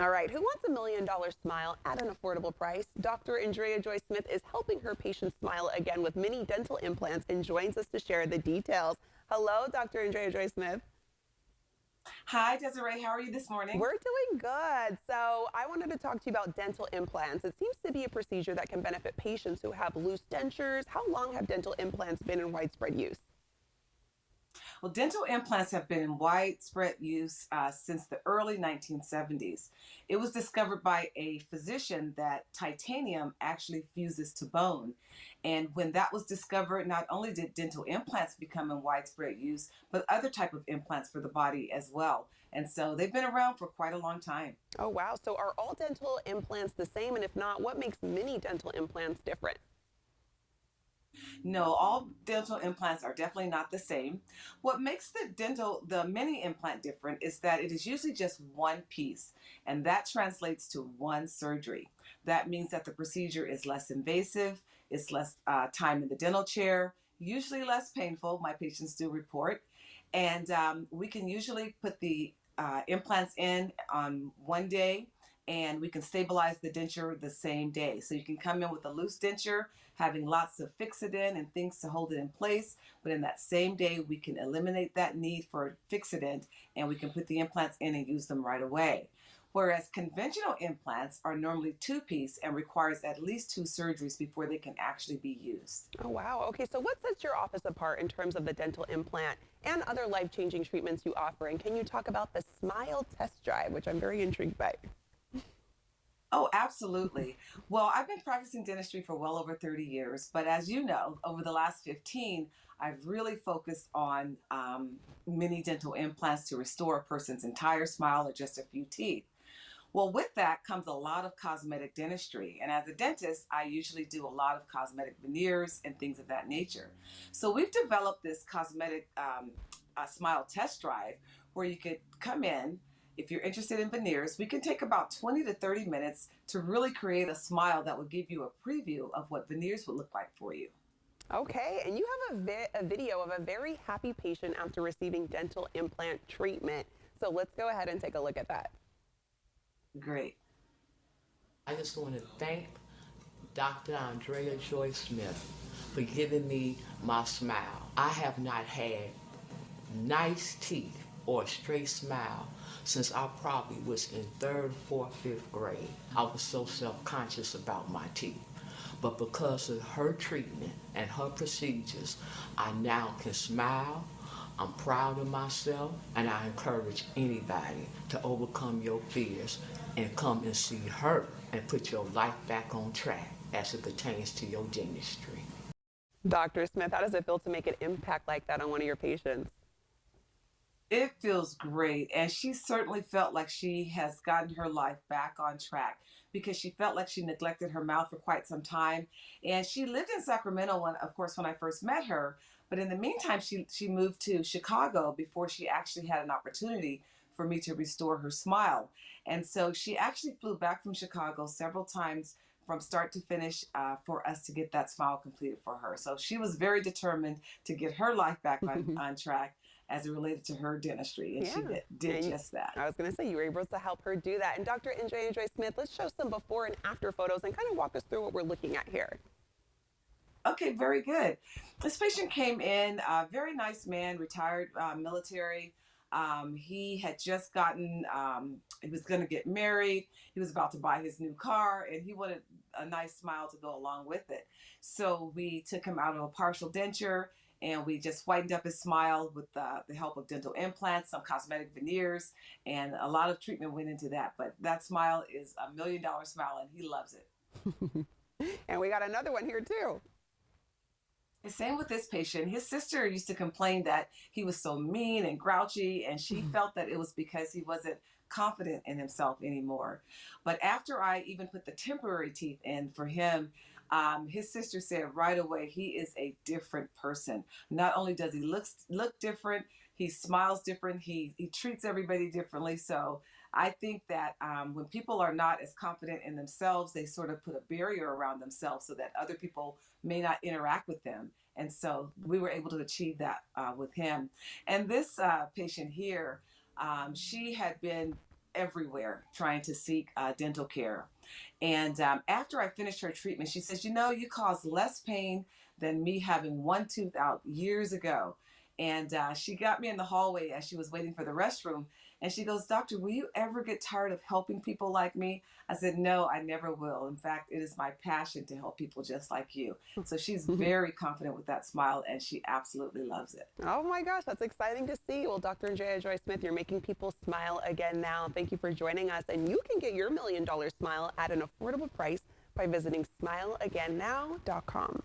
All right, who wants $1 million smile at an affordable price? Dr. Andrea Joy Smith is helping her patients smile again with mini dental implants and joins us to share the details. Hello, Dr. Andrea Joy Smith. Hi, Desiree. How are you this morning? We're doing good. So, I wanted to talk to you about dental implants. It seems to be a procedure that can benefit patients who have loose dentures. How long have dental implants been in widespread use? Well, dental implants have been in widespread use since the early 1970s. It was discovered by a physician that titanium actually fuses to bone. And when that was discovered, not only did dental implants become in widespread use, but other type of implants for the body as well. And so they've been around for quite a long time. Oh, wow. So, are all dental implants the same? And if not, what makes mini dental implants different? No, all dental implants are definitely not the same. What makes the mini implant different is that it is usually just one piece, and that translates to one surgery. That means that the procedure is less invasive, it's less time in the dental chair, usually less painful, my patients do report. And we can usually put the implants in on one day, and we can stabilize the denture the same day. So you can come in with a loose denture, having lots of fixodent and things to hold it in place, but in that same day, we can eliminate that need for fixodent and we can put the implants in and use them right away. Whereas conventional implants are normally two-piece and requires at least two surgeries before they can actually be used. Oh, wow. Okay, so what sets your office apart in terms of the dental implant and other life changing treatments you offer? And can you talk about the Smile Test Drive, which I'm very intrigued by? Oh, absolutely. Well, I've been practicing dentistry for well over 30 years, but as you know, over the last 15, I've really focused on mini dental implants to restore a person's entire smile or just a few teeth. Well, with that comes a lot of cosmetic dentistry. And as a dentist, I usually do a lot of cosmetic veneers and things of that nature. So we've developed this cosmetic smile test drive where you could come in. If you're interested in veneers, we can take about 20 to 30 minutes to really create a smile that will give you a preview of what veneers would look like for you. Okay, and you have a video of a very happy patient after receiving dental implant treatment. So let's go ahead and take a look at that. Great. I just want to thank Dr. Andrea Joy Smith for giving me my smile. I have not had nice teeth or a straight smile since I probably was in third, fourth, fifth grade. I was so self-conscious about my teeth. But because of her treatment and her procedures, I now can smile. I'm proud of myself, and I encourage anybody to overcome your fears and come and see her and put your life back on track as it pertains to your dentistry. Dr. Smith, how does it feel to make an impact like that on one of your patients? It feels great. And she certainly felt like she has gotten her life back on track because she felt like she neglected her mouth for quite some time. And she lived in Sacramento when, of course, when I first met her. But in the meantime, she moved to Chicago before she actually had an opportunity for me to restore her smile. And so she actually flew back from Chicago several times from start to finish for us to get that smile completed for her. So she was very determined to get her life back on track as it related to her dentistry, and she Yeah. did just that. I was going to say you were able to help her do that. And Dr. Andrea Joy Smith, let's show some before and after photos and kind of walk us through what we're looking at here. Okay, very good. This patient came in, a very nice man, retired military. He had just he was going to get married. He was about to buy his new car, and he wanted a nice smile to go along with it. So we took him out of a partial denture, and we just whitened up his smile with the help of dental implants, some cosmetic veneers, and a lot of treatment went into that. But that smile is $1 million smile, and he loves it. And we got another one here too. The same with this patient. His sister used to complain that he was so mean and grouchy, and she felt that it was because he wasn't confident in himself anymore. But after I even put the temporary teeth in for him, his sister said right away he is a different person. Not only does he look different, he smiles different. He treats everybody differently. So I think that when people are not as confident in themselves, they sort of put a barrier around themselves so that other people may not interact with them. And so we were able to achieve that with him. And this patient here, she had been everywhere trying to seek dental care. And after I finished her treatment, she says, "You know, you caused less pain than me having one tooth out years ago." And she got me in the hallway as she was waiting for the restroom. And she goes, "Doctor, will you ever get tired of helping people like me?" I said, "No, I never will. In fact, it is my passion to help people just like you." So she's very confident with that smile, and she absolutely loves it. Oh my gosh, that's exciting to see. Well, Dr. Andrea Joy Smith, you're making people smile again now. Thank you for joining us. And you can get your $1 million smile at an affordable price by visiting smileagainnow.com.